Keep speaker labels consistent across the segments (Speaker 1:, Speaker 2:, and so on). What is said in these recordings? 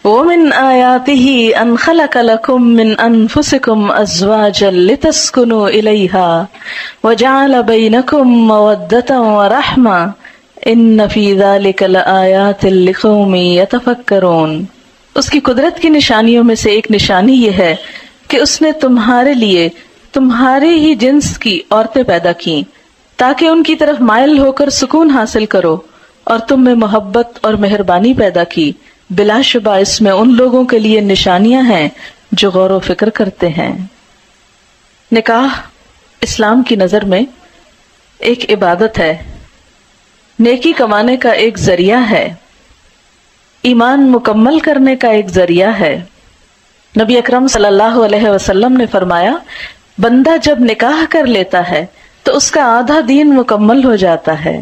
Speaker 1: وَمِنْ آيَاتِهِ أَنْ خَلَقَ لَكُم مِّنْ أَنفُسِكُمْ أَزْوَاجًا لِتَسْكُنُوا إِلَيْهَا وَجَعَلَ بَيْنَكُم مَّوَدَّةً وَرَحْمَةً إِنَّ فِي ذَلِكَ لَآيَاتٍ لِقَوْمٍ يَتَفَكَّرُونَ۔ اس کی قدرت کی نشانیوں میں سے ایک نشانی یہ ہے کہ اس نے تمہارے لیے تمہارے ہی جنس کی عورتیں پیدا کی تاکہ ان کی طرف مائل ہو کر سکون حاصل کرو، اور تم میں محبت اور مہربانی پیدا کی۔ بلا شبہ اس میں ان لوگوں کے لیے نشانیاں ہیں جو غور و فکر کرتے ہیں۔ نکاح اسلام کی نظر میں ایک عبادت ہے، نیکی کمانے کا ایک ذریعہ ہے، ایمان مکمل کرنے کا ایک ذریعہ ہے۔ نبی اکرم صلی اللہ علیہ وسلم نے فرمایا، بندہ جب نکاح کر لیتا ہے تو اس کا آدھا دین مکمل ہو جاتا ہے۔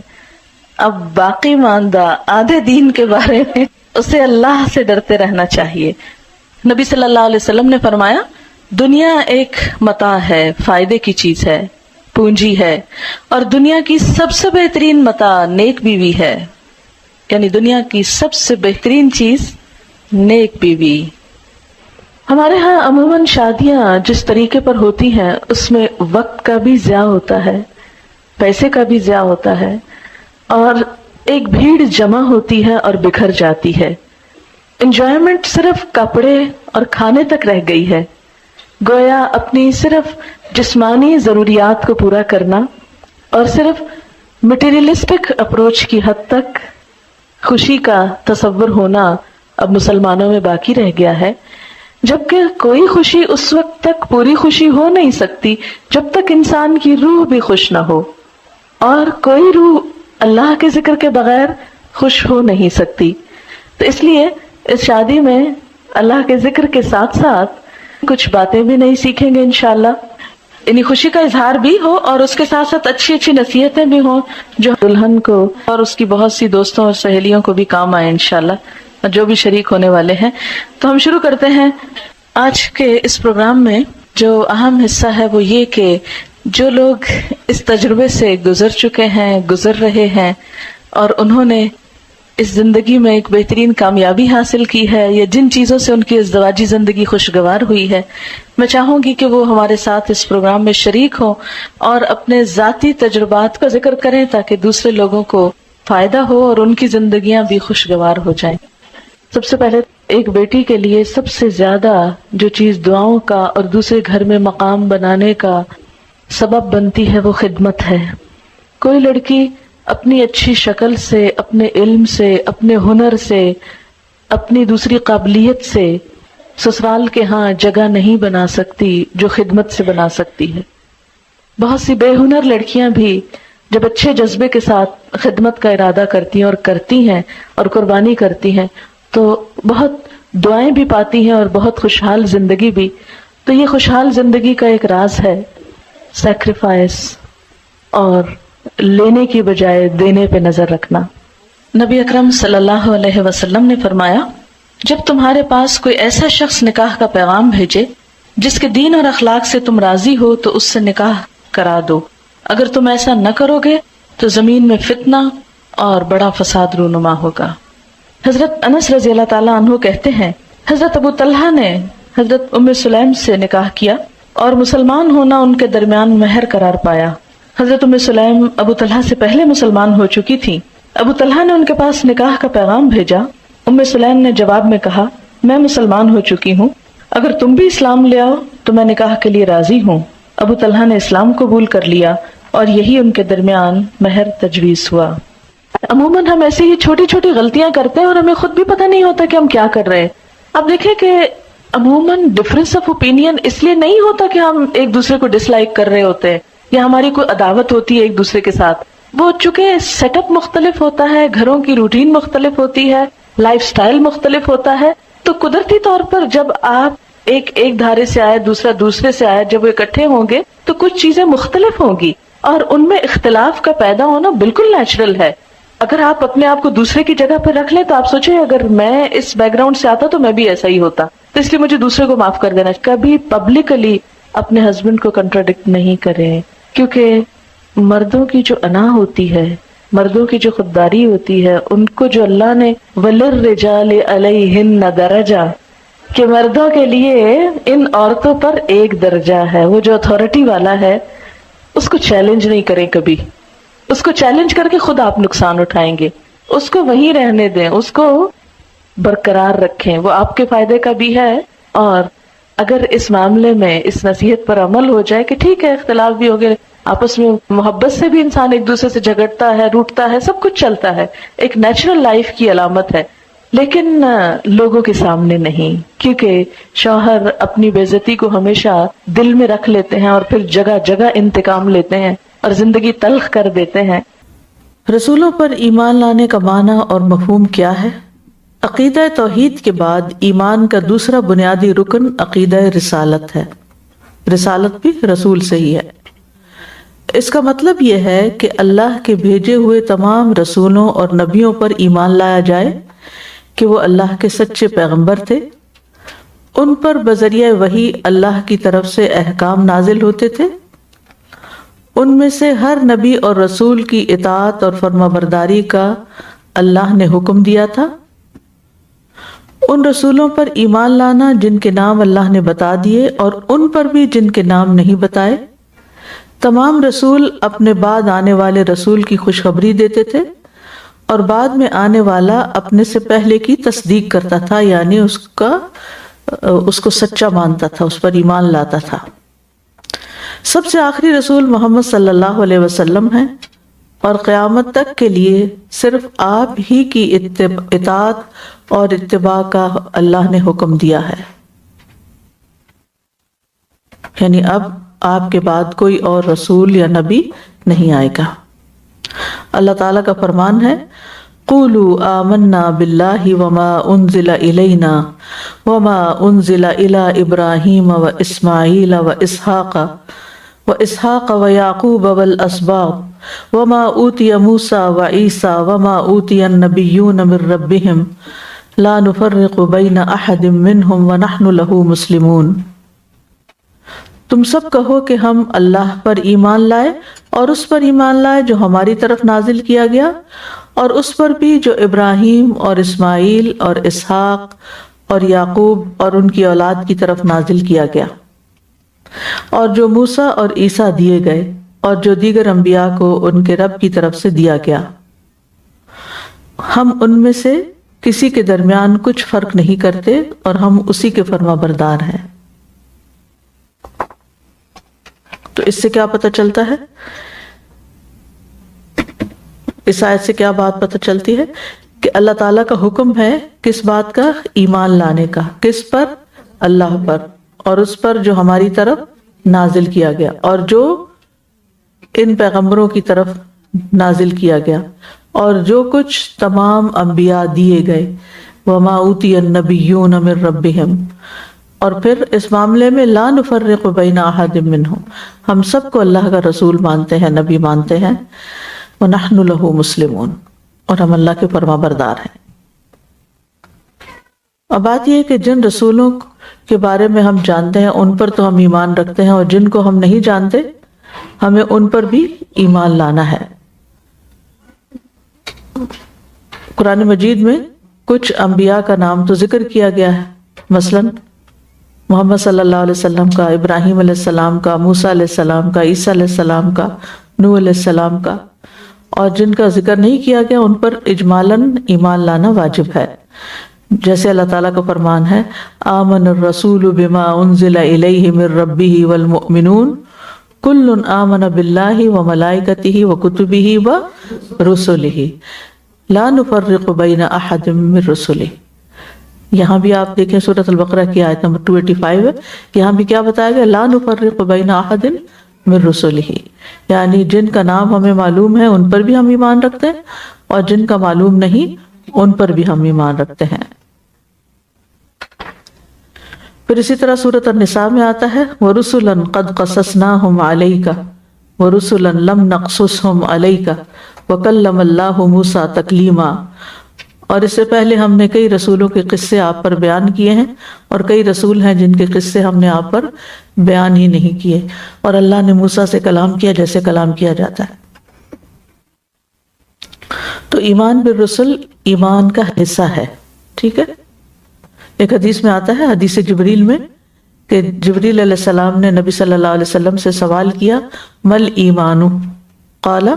Speaker 1: اب باقی ماندہ آدھے دین کے بارے میں اسے اللہ سے ڈرتے رہنا چاہیے۔ نبی صلی اللہ علیہ وسلم نے فرمایا، دنیا ایک متاع ہے، فائدے کی چیز ہے، پونجی ہے، اور دنیا کی سب سے بہترین متاع نیک بیوی ہے، یعنی دنیا کی سب سے بہترین چیز نیک بیوی۔ ہمارے ہاں عموماً شادیاں جس طریقے پر ہوتی ہیں اس میں وقت کا بھی ضیاع ہوتا ہے، پیسے کا بھی ضیاع ہوتا ہے، اور ایک بھیڑ جمع ہوتی ہے اور بکھر جاتی ہے۔ انجوائمنٹ صرف کپڑے اور کھانے تک رہ گئی ہے، گویا اپنی صرف جسمانی ضروریات کو پورا کرنا اور صرف مٹیریلسٹک اپروچ کی حد تک خوشی کا تصور ہونا اب مسلمانوں میں باقی رہ گیا ہے، جبکہ کوئی خوشی اس وقت تک پوری خوشی ہو نہیں سکتی جب تک انسان کی روح بھی خوش نہ ہو، اور کوئی روح اللہ کے ذکر کے بغیر خوش ہو نہیں سکتی۔ تو اس لیے اس شادی میں اللہ کے ذکر کے ساتھ ساتھ کچھ باتیں بھی نہیں سیکھیں گے انشاءاللہ، یعنی خوشی کا اظہار بھی ہو اور اس کے ساتھ ساتھ اچھی اچھی نصیحتیں بھی ہوں جو دلہن کو اور اس کی بہت سی دوستوں اور سہیلیوں کو بھی کام آئے انشاءاللہ، اور جو بھی شریک ہونے والے ہیں۔ تو ہم شروع کرتے ہیں آج کے اس پروگرام میں۔ جو اہم حصہ ہے وہ یہ کہ جو لوگ اس تجربے سے گزر چکے ہیں، گزر رہے ہیں، اور انہوں نے اس زندگی میں ایک بہترین کامیابی حاصل کی ہے، یا جن چیزوں سے ان کی ازدواجی زندگی خوشگوار ہوئی ہے، میں چاہوں گی کہ وہ ہمارے ساتھ اس پروگرام میں شریک ہوں اور اپنے ذاتی تجربات کا ذکر کریں تاکہ دوسرے لوگوں کو فائدہ ہو اور ان کی زندگیاں بھی خوشگوار ہو جائیں۔ سب سے پہلے ایک بیٹی کے لیے سب سے زیادہ جو چیز دعاؤں کا اور دوسرے گھر میں مقام بنانے کا سبب بنتی ہے وہ خدمت ہے۔ کوئی لڑکی اپنی اچھی شکل سے، اپنے علم سے، اپنے ہنر سے، اپنی دوسری قابلیت سے سسرال کے ہاں جگہ نہیں بنا سکتی جو خدمت سے بنا سکتی ہے۔ بہت سی بے ہنر لڑکیاں بھی جب اچھے جذبے کے ساتھ خدمت کا ارادہ کرتی ہیں اور کرتی ہیں اور قربانی کرتی ہیں تو بہت دعائیں بھی پاتی ہیں اور بہت خوشحال زندگی بھی۔ تو یہ خوشحال زندگی کا ایک راز ہے سیکریفائس اور لینے کی بجائے دینے پہ نظر رکھنا۔ نبی اکرم صلی اللہ علیہ وسلم نے فرمایا، جب تمہارے پاس کوئی ایسا شخص نکاح کا پیغام بھیجے جس کے دین اور اخلاق سے تم راضی ہو تو اس سے نکاح کرا دو، اگر تم ایسا نہ کرو گے تو زمین میں فتنہ اور بڑا فساد رونما ہوگا۔ حضرت انس رضی اللہ تعالیٰ عنہ کہتے ہیں، حضرت ابو طلحہ نے حضرت ام سلیم سے نکاح کیا اور مسلمان ہونا ان کے درمیان مہر قرار پایا۔ حضرت ام سلیم ابو طلحہ سے پہلے مسلمان ہو چکی تھی۔ ابو طلحہ نے ان کے پاس نکاح کا پیغام بھیجا۔ ام سلیم نے جواب میں کہا، میں مسلمان ہو چکی ہوں، اگر تم بھی اسلام لے آؤ تو میں نکاح کے لیے راضی ہوں۔ ابو طلحہ نے اسلام قبول کر لیا اور یہی ان کے درمیان مہر تجویز ہوا۔ عموماً ہم ایسی ہی چھوٹی چھوٹی غلطیاں کرتے ہیں اور ہمیں خود بھی پتہ نہیں ہوتا کہ ہم کیا کر رہے ہیں۔ اب دیکھیں کہ عموماً ڈفرینس آف اوپینین اس لیے نہیں ہوتا کہ ہم ایک دوسرے کو ڈس لائک کر رہے ہوتے ہیں یا ہماری کوئی عداوت ہوتی ہے ایک دوسرے کے ساتھ۔ وہ چونکہ سیٹ اپ مختلف ہوتا ہے، گھروں کی روٹین مختلف ہوتی ہے، لائف سٹائل مختلف ہوتا ہے، تو قدرتی طور پر جب آپ ایک دھارے سے آئے، دوسرا دوسرے سے آئے، جب وہ اکٹھے ہوں گے تو کچھ چیزیں مختلف ہوں گی اور ان میں اختلاف کا پیدا ہونا بالکل نیچرل ہے۔ اگر آپ اپنے آپ کو دوسرے کی جگہ پر رکھ لیں تو آپ سوچیں اگر میں اس بیک گراؤنڈ سے آتا تو میں بھی ایسا ہی ہوتا، تو اس لیے مجھے دوسرے کو معاف کر دینا۔ کبھی پبلکلی اپنے ہسبینڈ کو کنٹراڈکٹ نہیں کریں، کیونکہ مردوں کی جو انا ہوتی ہے مردوں کی جو خودداری ہوتی ہے ان کو جو اللہ نے وَلِلرِّجَالِ عَلَيْهِنَّ درجہ، کہ مردوں کے لیے ان عورتوں پر ایک درجہ ہے، وہ جو اتھارٹی والا ہے اس کو چیلنج نہیں کریں کبھی، اس کو چیلنج کر کے خود آپ نقصان اٹھائیں گے، اس کو وہیں رہنے دیں، اس کو برقرار رکھیں، وہ آپ کے فائدے کا بھی ہے۔ اور اگر اس معاملے میں اس نصیحت پر عمل ہو جائے کہ ٹھیک ہے اختلاف بھی ہو گئے، آپس میں محبت سے بھی انسان ایک دوسرے سے جھگڑتا ہے، روٹتا ہے، سب کچھ چلتا ہے، ایک نیچرل لائف کی علامت ہے، لیکن لوگوں کے سامنے نہیں، کیونکہ شوہر اپنی بے عزتی کو ہمیشہ دل میں رکھ لیتے ہیں اور پھر جگہ جگہ انتقام لیتے ہیں اور زندگی تلخ کر دیتے ہیں۔
Speaker 2: رسولوں پر ایمان لانے کا معنی اور مفہوم کیا ہے؟ عقیدہ توحید کے بعد ایمان کا دوسرا بنیادی رکن عقیدہ رسالت ہے۔ رسالت بھی رسول سے ہی ہے۔ اس کا مطلب یہ ہے کہ اللہ کے بھیجے ہوئے تمام رسولوں اور نبیوں پر ایمان لایا جائے کہ وہ اللہ کے سچے پیغمبر تھے، ان پر بذریعہ وحی اللہ کی طرف سے احکام نازل ہوتے تھے، ان میں سے ہر نبی اور رسول کی اطاعت اور فرمانبرداری کا اللہ نے حکم دیا تھا۔ ان رسولوں پر ایمان لانا جن کے نام اللہ نے بتا دیے اور ان پر بھی جن کے نام نہیں بتائے۔ تمام رسول اپنے بعد آنے والے رسول کی خوشخبری دیتے تھے اور بعد میں آنے والا اپنے سے پہلے کی تصدیق کرتا تھا، یعنی اس کو سچا مانتا تھا، اس پر ایمان لاتا تھا۔ سب سے آخری رسول محمد صلی اللہ علیہ وسلم ہیں اور قیامت تک کے لیے صرف آپ ہی کی اطاعت اور اتباع کا اللہ نے حکم دیا ہے، یعنی اب آپ کے بعد کوئی اور رسول یا نبی نہیں آئے گا۔ اللہ تعالیٰ کا فرمان ہے قولوا آمنا باللہ وما انزل الینا وما انزل الی ابراہیم واسماعیل واسحاق ویعقوب والاسباط وما اوتی موسیٰ وعیسیٰ وما اوتی النبیون من ربہم لا نفرق بین احد منہم ونحن لہ مسلمون۔ تم سب کہو کہ ہم اللہ پر ایمان لائے اور اس پر ایمان لائے جو ہماری طرف نازل کیا گیا، اور اس پر بھی جو ابراہیم اور اسماعیل اور اسحاق اور یعقوب اور ان کی اولاد کی طرف نازل کیا گیا، اور جو موسیٰ اور عیسیٰ دیے گئے، اور جو دیگر انبیاء کو ان کے رب کی طرف سے دیا گیا۔ ہم ان میں سے کسی کے درمیان کچھ فرق نہیں کرتے اور ہم اسی کے فرما بردار ہیں۔ تو اس سے کیا پتہ چلتا ہے؟ اس آیت سے کیا بات پتہ چلتی ہے کہ اللہ تعالیٰ کا حکم ہے کس بات کا؟ ایمان لانے کا۔ کس پر؟ اللہ پر، اور اس پر جو ہماری طرف نازل کیا گیا اور جو ان پیغمبروں کی طرف نازل کیا گیا، اور جو کچھ تمام انبیاء دیے گئے، وما اوتی النبیون من ربہم۔ اور پھر اس معاملے میں لا نفرق بین احد منہم، ہم سب کو اللہ کا رسول مانتے ہیں، نبی مانتے ہیں، وَنَحْنُ لَهُ مسلمون، اور ہم اللہ کے فرما بردار ہیں۔ اب بات یہ ہے کہ جن رسولوں کے بارے میں ہم جانتے ہیں ان پر تو ہم ایمان رکھتے ہیں، اور جن کو ہم نہیں جانتے ہمیں ان پر بھی ایمان لانا ہے۔ قرآن مجید میں کچھ انبیاء کا نام تو ذکر کیا گیا ہے، مثلاً محمد صلی اللہ علیہ وسلم کا، ابراہیم علیہ السلام کا، موسیٰ علیہ السلام کا، عیسیٰ علیہ السلام کا، نوح علیہ السلام کا، اور جن کا ذکر نہیں کیا گیا ان پر اجمالاً ایمان لانا واجب ہے۔ جیسے اللہ تعالیٰ کا فرمان ہے آمن الرسول بما انزل الیہ من ربہ والمؤمنون کل آمن باللہ وملائکتہ وکتبہ ورسلہ لا نفرق بین احد من رسلہ۔ یہاں بھی آپ دیکھیں سورۃ البقرہ کی آیت نمبر 285 ہے، یہاں بھی کیا بتایا گیا؟ لا نفرق بین احد من رسلہ، یعنی جن کا نام ہمیں معلوم ہے ان پر بھی ہم ایمان رکھتے ہیں، اور جن کا معلوم نہیں ان پر بھی ہم ایمان رکھتے ہیں۔ پھر اسی طرح سورۃ النساء میں آتا ہے وَرُسُلًا قَدْ قَصَصْنَاهُمْ عَلَيْكَ وَرُسُلًا لَمْ نَقْصُصْهُمْ عَلَيْكَ وَكَلَّمَ اللَّهُ مُوسَىٰ تَكْلِيمًا۔ اور اس سے پہلے ہم نے کئی رسولوں کے قصے آپ پر بیان کیے ہیں، اور کئی رسول ہیں جن کے قصے ہم نے آپ پر بیان ہی نہیں کیے، اور اللہ نے موسیٰ سے کلام کیا جیسے کلام کیا جاتا ہے۔ تو ایمان بالرسل ایمان کا حصہ ہے، ٹھیک ہے. ایک حدیث میں آتا ہے، حدیث جبریل میں، کہ جبریل علیہ السلام نے نبی صلی اللہ علیہ وسلم سے سوال کیا مل ایمان، قال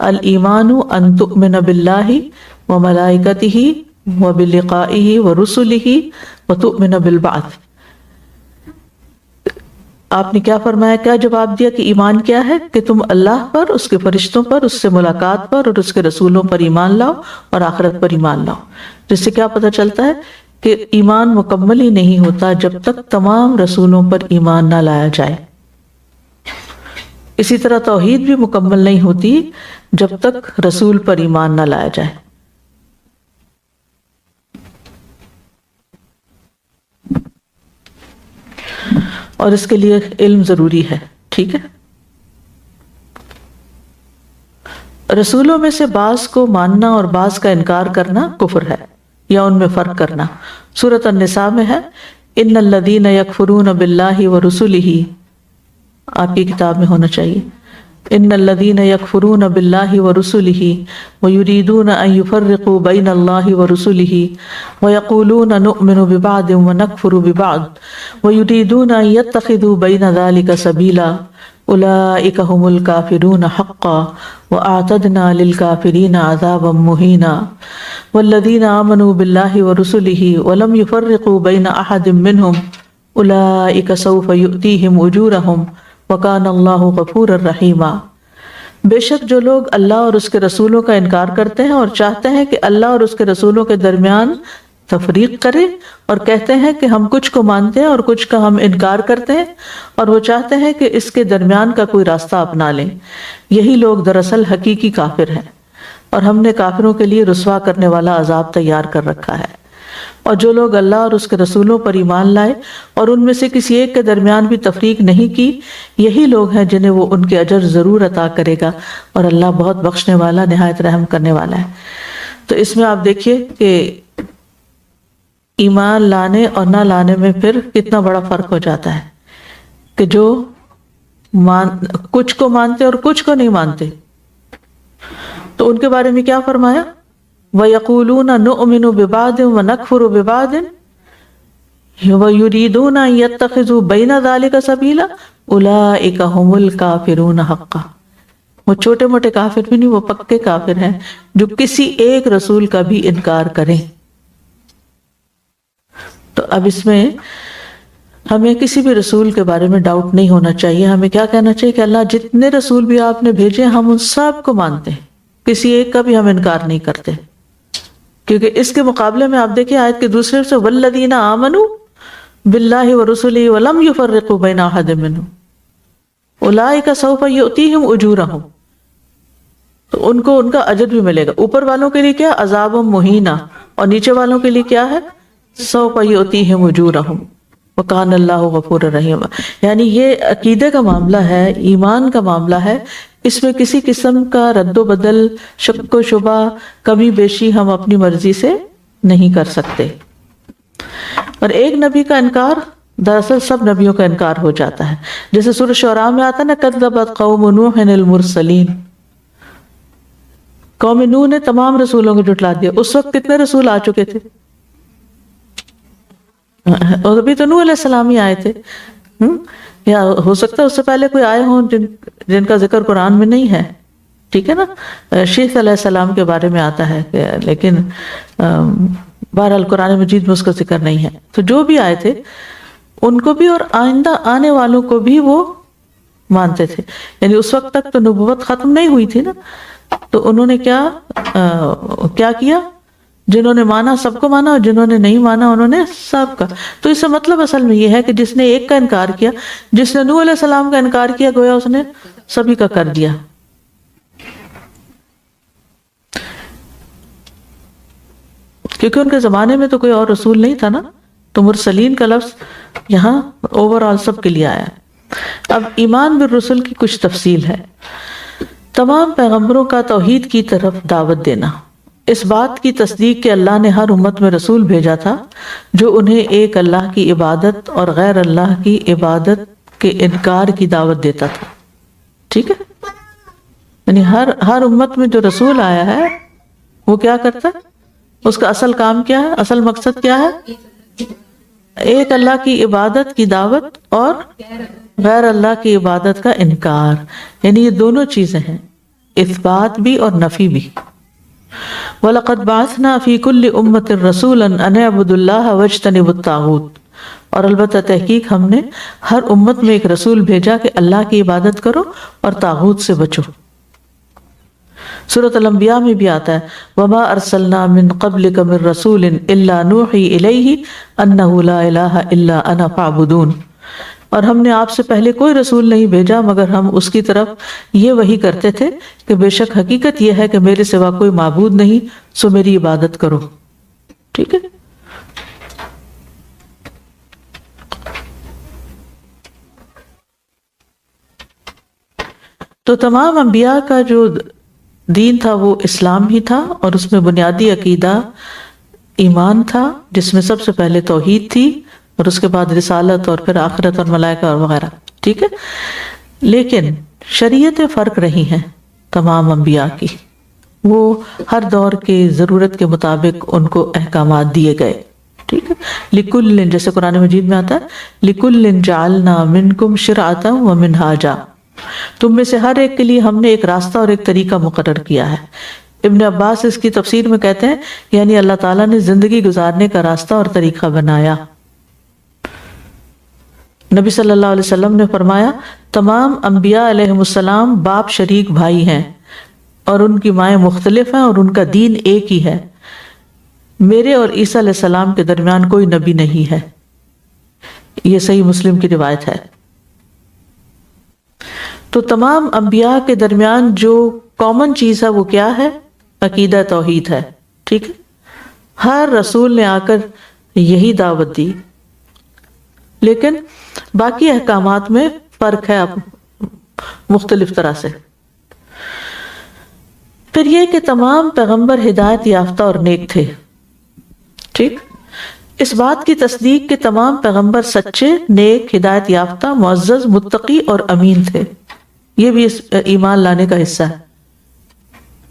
Speaker 2: الایمان ان تؤمن باللہ وملائکتہ وبلقائہ ورسلہ وتؤمن بالبعث. آپ نے کیا فرمایا، کیا جواب دیا کہ ایمان کیا ہے؟ کہ تم اللہ پر، اس کے فرشتوں پر، اس سے ملاقات پر اور اس کے رسولوں پر ایمان لاؤ اور آخرت پر ایمان لاؤ. جس سے کیا پتہ چلتا ہے کہ ایمان مکمل ہی نہیں ہوتا جب تک تمام رسولوں پر ایمان نہ لایا جائے. اسی طرح توحید بھی مکمل نہیں ہوتی جب تک رسول پر ایمان نہ لایا جائے. اور اس کے لیے علم ضروری ہے، ٹھیک ہے. رسولوں میں سے بعض کو ماننا اور بعض کا انکار کرنا کفر ہے، یا ان میں فرق کرنا. سورۃ النساء میں ہے ان الذین یکفرون باللہ ورسلہ، آپ کی کتاب میں ہونا چاہیے، ان الذین یکفرون باللہ ورسلہ ویریدون ان یفرقوا بین اللہ ورسلہ ویقولون نؤمن ببعض ونکفر ببعض ویریدون ان یتخذوا بین ذلک سبیلا اولئک هم الکافرون حقا واعتدنا للکافرین عذابا مہینا والذین آمنوا باللہ ورسلہ ولم یفرقوا بین احد منہم اولئک سوف یؤتیہم اجورہم وَكَانَ اللَّهُ غَفُورًا رَحِيمًا. بے شک جو لوگ اللہ اور اس کے رسولوں کا انکار کرتے ہیں اور چاہتے ہیں کہ اللہ اور اس کے رسولوں کے درمیان تفریق کرے، اور کہتے ہیں کہ ہم کچھ کو مانتے ہیں اور کچھ کا ہم انکار کرتے ہیں، اور وہ چاہتے ہیں کہ اس کے درمیان کا کوئی راستہ اپنا لیں، یہی لوگ دراصل حقیقی کافر ہیں، اور ہم نے کافروں کے لیے رسوا کرنے والا عذاب تیار کر رکھا ہے. اور جو لوگ اللہ اور اس کے رسولوں پر ایمان لائے اور ان میں سے کسی ایک کے درمیان بھی تفریق نہیں کی، یہی لوگ ہیں جنہیں وہ ان کے اجر ضرور عطا کرے گا، اور اللہ بہت بخشنے والا، نہایت رحم کرنے والا ہے. تو اس میں آپ دیکھیے کہ ایمان لانے اور نہ لانے میں پھر کتنا بڑا فرق ہو جاتا ہے، کہ جو کچھ کو مانتے اور کچھ کو نہیں مانتے. تو ان کے بارے میں کیا فرمایا، وَيَقُولُونَ نُؤْمِنُ بِبَعْضٍ وَنَكْفُرُ بِبَعْضٍ وَيُرِيدُونَ أَن يَتَّخِذُوا بَيْنَ ذَلِكَ سَبِيلًا أُولَئِكَ هُمُ الْكَافِرُونَ حَقًّا. وہ چھوٹے موٹے کافر بھی نہیں، وہ پکے کافر ہیں جو کسی ایک رسول کا بھی انکار کریں. تو اب اس میں ہمیں کسی بھی رسول کے بارے میں ڈاؤٹ نہیں ہونا چاہیے. ہمیں کیا کہنا چاہیے کہ اللہ جتنے رسول بھی آپ نے بھیجے ہم ان سب کو مانتے ہیں، کسی ایک کا بھی ہم انکار نہیں کرتے. کیونکہ اس کے مقابلے میں آپ دیکھیں آیت کے دوسرے سے والذین آمنوا باللہ ورسلہ ولم یفرقوا بین احد منہم اولئک سوف یؤتیہم اجورہم. تو ان کو ان کا اجر بھی ملے گا. اوپر والوں کے لیے کیا، عذاب مہینہ، اور نیچے والوں کے لیے کیا ہے، سوف یؤتیہم اجورہم وکان اللہ غفور رحیم. یعنی یہ عقیدے کا معاملہ ہے، ایمان کا معاملہ ہے، اس میں کسی قسم کا رد و بدل، شک و شبہ، کمی بیشی ہم اپنی مرضی سے نہیں کر سکتے. اور ایک نبی کا انکار دراصل سب نبیوں کا انکار ہو جاتا ہے. جیسے سورہ شعراء میں آتا نا کذبت قوم نوح المرسلین، قوم نوح نے تمام رسولوں کو جھٹلا دیا. اس وقت کتنے رسول آ چکے تھے، اور ابھی تو نوح علیہ السلام ہی آئے تھے، یا ہو سکتا ہے اس سے پہلے کوئی آئے ہوں جن کا ذکر قرآن میں نہیں ہے، ٹھیک ہے نا. شیخ علیہ السلام کے بارے میں آتا ہے لیکن بہرحال قرآن مجید میں اس کا ذکر نہیں ہے. تو جو بھی آئے تھے ان کو بھی اور آئندہ آنے والوں کو بھی وہ مانتے تھے. یعنی اس وقت تک تو نبوت ختم نہیں ہوئی تھی نا، تو انہوں نے کیا کیا، جنہوں نے مانا سب کو مانا، اور جنہوں نے نہیں مانا انہوں نے سب کا. تو اس سے مطلب اصل میں یہ ہے کہ جس نے ایک کا انکار کیا، جس نے نوح علیہ السلام کا انکار کیا، گویا اس نے سبھی کا کر دیا. کیونکہ ان کے زمانے میں تو کوئی اور رسول نہیں تھا نا، تو مرسلین کا لفظ یہاں اوور آل سب کے لیے آیا ہے. اب ایمان بالرسل کی کچھ تفصیل ہے. تمام پیغمبروں کا توحید کی طرف دعوت دینا، اس بات کی تصدیق کہ اللہ نے ہر امت میں رسول بھیجا تھا جو انہیں ایک اللہ کی عبادت اور غیر اللہ کی عبادت کے انکار کی دعوت دیتا تھا. ٹھیک ہے، یعنی ہر امت میں جو رسول آیا ہے وہ کیا کرتا ہے؟ اس کا اصل کام کیا ہے؟ اصل مقصد کیا ہے؟ ایک اللہ کی عبادت کی دعوت اور غیر اللہ کی عبادت کا انکار. یعنی یہ دونوں چیزیں ہیں، اثبات بھی اور نفی بھی. وَلَقَدْ بَعَثْنَا فِي كُلِّ أُمَّةٍ رَسُولًا أَنِ اعْبُدُوا اللَّهَ وَاجْتَنِبُوا الطَّاغُوتَ. اور البتہ تحقیق ہم نے ہر امت میں ایک رسول بھیجا کہ اللہ کی عبادت کرو اور طاغوت سے بچو. سورۃ الانبیاء میں بھی آتا ہے وَمَا أَرْسَلْنَا مِن قَبْلِكَ مِن رَّسُولٍ إِلَّا نُوحِي إِلَيْهِ أَنَّهُ لَا إِلَٰهَ إِلَّا أَنَا فَاعْبُدُونِ. اور ہم نے آپ سے پہلے کوئی رسول نہیں بھیجا مگر ہم اس کی طرف یہ وحی کرتے تھے کہ بے شک حقیقت یہ ہے کہ میرے سوا کوئی معبود نہیں، سو میری عبادت کرو. ٹھیک ہے. تو تمام انبیاء کا جو دین تھا وہ اسلام ہی تھا، اور اس میں بنیادی عقیدہ ایمان تھا، جس میں سب سے پہلے توحید تھی اور اس کے بعد رسالت اور پھر آخرت اور ملائکہ اور وغیرہ. ٹھیک ہے. لیکن شریعتیں فرق رہی ہیں تمام انبیاء کی، وہ ہر دور کی ضرورت کے مطابق ان کو احکامات دیے گئے. ٹھیک ہے. لِكُلٍّ، جیسے قرآن مجید میں آتا ہے لِكُلٍّ جَعَلْنَا مِنْكُمْ شِرْعَةً وَمِنْهَاجًا. تم میں سے ہر ایک کے لیے ہم نے ایک راستہ اور ایک طریقہ مقرر کیا ہے. ابن عباس اس کی تفسیر میں کہتے ہیں یعنی اللہ تعالیٰ نے زندگی گزارنے کا راستہ اور طریقہ بنایا. نبی صلی اللہ علیہ وسلم نے فرمایا تمام انبیاء علیہ السلام باپ شریک بھائی ہیں اور ان کی مائیں مختلف ہیں اور ان کا دین ایک ہی ہے. میرے اور عیسیٰ علیہ السلام کے درمیان کوئی نبی نہیں ہے. یہ صحیح مسلم کی روایت ہے. تو تمام انبیاء کے درمیان جو کامن چیز ہے وہ کیا ہے؟ عقیدہ توحید ہے. ٹھیک ہے. ہر رسول نے آ کر یہی دعوت دی، لیکن باقی احکامات میں فرق ہے اب مختلف طرح سے. پھر یہ کہ تمام پیغمبر ہدایت یافتہ اور نیک تھے. ٹھیک. اس بات کی تصدیق کہ تمام پیغمبر سچے، نیک، ہدایت یافتہ، معزز، متقی اور امین تھے، یہ بھی اس ایمان لانے کا حصہ ہے.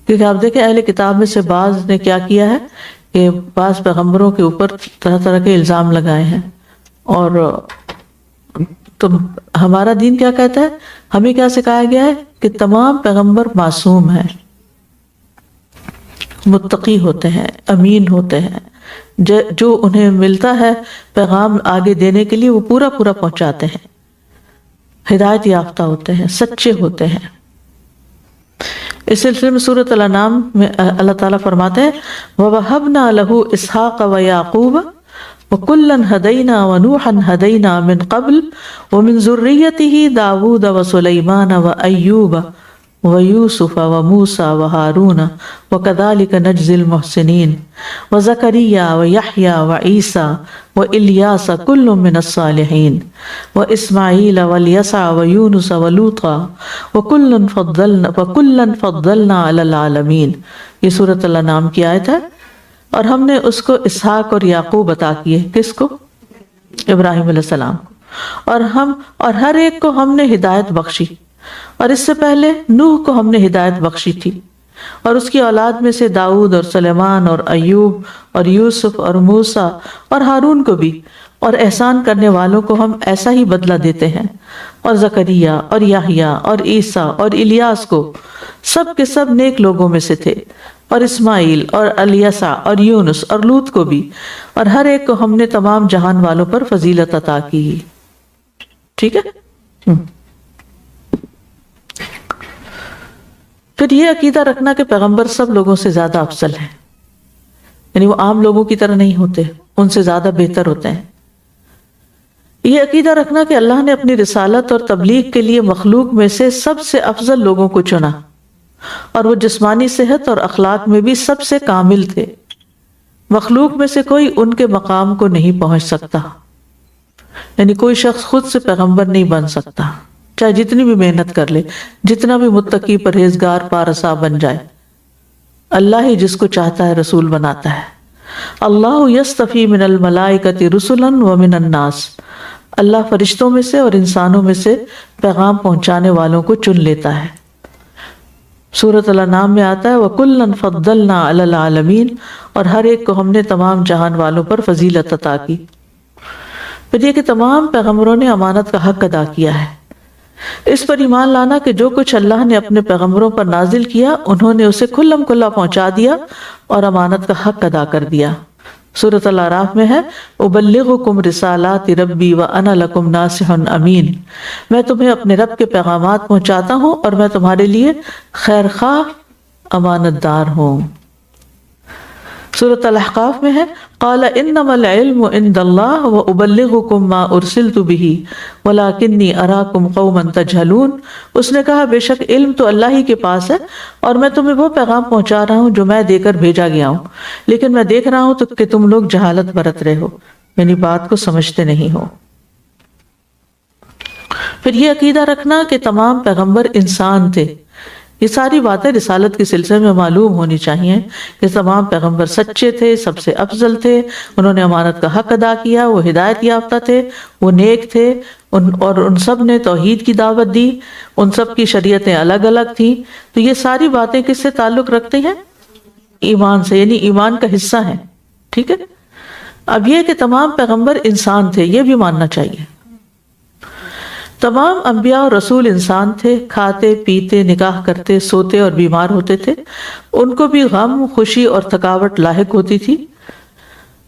Speaker 2: کیونکہ آپ دیکھیں اہل کتاب میں سے بعض نے کیا کیا ہے کہ بعض پیغمبروں کے اوپر طرح طرح کے الزام لگائے ہیں. اور تو ہمارا دین کیا کہتا ہے؟ ہمیں کیا سکھایا گیا ہے کہ تمام پیغمبر معصوم ہیں، متقی ہوتے ہیں، امین ہوتے ہیں، جو انہیں ملتا ہے پیغام آگے دینے کے لیے وہ پورا پورا پہنچاتے ہیں، ہدایت یافتہ ہوتے ہیں، سچے ہوتے ہیں. اس سلسلے میں سورۃ الانعام میں اللہ تعالیٰ فرماتے ہیں وَوَهَبْنَا لَهُ إِسْحَاقَ وَيَعْقُوبَ وَكُلًّا هَدَيْنَا وَنُوحًا هَدَيْنَا مِنْ قَبْلُ وَمِنْ ذُرِّيَّتِهِ دَاوُودَ وَسُلَيْمَانَ وَأَيُّوبَ وَيُوسُفَ وَمُوسَى وَهَارُونَ وَكَذَلِكَ نَجْزِي الْمُحْسِنِينَ وَزَكَرِيَّا وَيَحْيَى وَعِيسَى وَإِلْيَاسَ كُلٌّ مِّنَ الصَّالِحِينَ وَإِسْمَاعِيلَ وَالْيَسَعَ وَيُونُسَ وَلُوطًا وَكُلًّا فَضَّلْنَا عَلَى الْعَالَمِينَ. یہ سورۃ الانعام کی آیت ہے. اور ہم نے اس کو اسحاق اور یعقوب عطا کیے. کس کو؟ ابراہیم علیہ السلام کو. اور ہر ایک کو ہم نے ہدایت بخشی. اور اس سے پہلے نوح کو ہم نے ہدایت بخشی تھی، اور اس کی اولاد میں سے داؤد اور سلیمان اور ایوب اور یوسف اور موسیٰ اور ہارون کو بھی. اور احسان کرنے والوں کو ہم ایسا ہی بدلہ دیتے ہیں. اور زکریا اور یحییٰ اور عیسیٰ اور الیاس کو سب کے سب نیک لوگوں میں سے تھے. اور اسماعیل اور الیسع اور یونس اور لوط کو بھی. اور ہر ایک کو ہم نے تمام جہان والوں پر فضیلت عطا کی. ٹھیک ہے. پھر یہ عقیدہ رکھنا کہ پیغمبر سب لوگوں سے زیادہ افضل ہیں، یعنی وہ عام لوگوں کی طرح نہیں ہوتے، ان سے زیادہ بہتر ہوتے ہیں. یہ عقیدہ رکھنا کہ اللہ نے اپنی رسالت اور تبلیغ کے لیے مخلوق میں سے سب سے افضل لوگوں کو چنا، اور وہ جسمانی صحت اور اخلاق میں بھی سب سے کامل تھے. مخلوق میں سے کوئی ان کے مقام کو نہیں پہنچ سکتا، یعنی کوئی شخص خود سے پیغمبر نہیں بن سکتا، چاہے جتنی بھی محنت کر لے، جتنا بھی متقی پرہیزگار پارسا بن جائے. اللہ ہی جس کو چاہتا ہے رسول بناتا ہے. اللہ یصطفی من الملائکۃ رسلا ومن الناس. اللہ فرشتوں میں سے اور انسانوں میں سے پیغام پہنچانے والوں کو چن لیتا ہے. سورۃ الانعام میں آتا ہے وَكُلًّا فَضَّلْنَا عَلَى الْعَالَمِينَ، اور ہر ایک کو ہم نے تمام جہان والوں پر فضیلت عطا کی۔ پھر یہ کہ تمام پیغمبروں نے امانت کا حق ادا کیا ہے۔ اس پر ایمان لانا کہ جو کچھ اللہ نے اپنے پیغمبروں پر نازل کیا انہوں نے اسے کھلم کھلا پہنچا دیا اور امانت کا حق ادا کر دیا۔ سورۃ الاعراف میں ہے ابلغکم رسالات ربی وانا لکم ناصح امین، میں تمہیں اپنے رب کے پیغامات پہنچاتا ہوں اور میں تمہارے لیے خیر خواہ امانت دار ہوں۔ سورۃ الاحقاف میں ہے قال انما العلم عند اللہ وابلغکم ما ارسلت به ولکنی اراکم قوما تجہلون، اس نے کہا بے شک علم تو اللہ ہی کے پاس ہے اور میں تمہیں وہ پیغام پہنچا رہا ہوں جو میں دے کر بھیجا گیا ہوں، لیکن میں دیکھ رہا ہوں تو کہ تم لوگ جہالت برت رہے ہو، یعنی بات کو سمجھتے نہیں ہو۔ پھر یہ عقیدہ رکھنا کہ تمام پیغمبر انسان تھے، یہ ساری باتیں رسالت کے سلسلے میں معلوم ہونی چاہیے کہ تمام پیغمبر سچے تھے، سب سے افضل تھے، انہوں نے امانت کا حق ادا کیا، وہ ہدایت یافتہ تھے، وہ نیک تھے، اور ان سب نے توحید کی دعوت دی، ان سب کی شریعتیں الگ الگ تھیں۔ تو یہ ساری باتیں کس سے تعلق رکھتی ہیں؟ ایمان سے، یعنی ایمان کا حصہ ہیں، ٹھیک ہے۔ اب یہ کہ تمام پیغمبر انسان تھے یہ بھی ماننا چاہیے۔ تمام انبیاء اور رسول انسان تھے، کھاتے پیتے، نکاح کرتے، سوتے اور بیمار ہوتے تھے، ان کو بھی غم، خوشی اور تھکاوٹ لاحق ہوتی تھی۔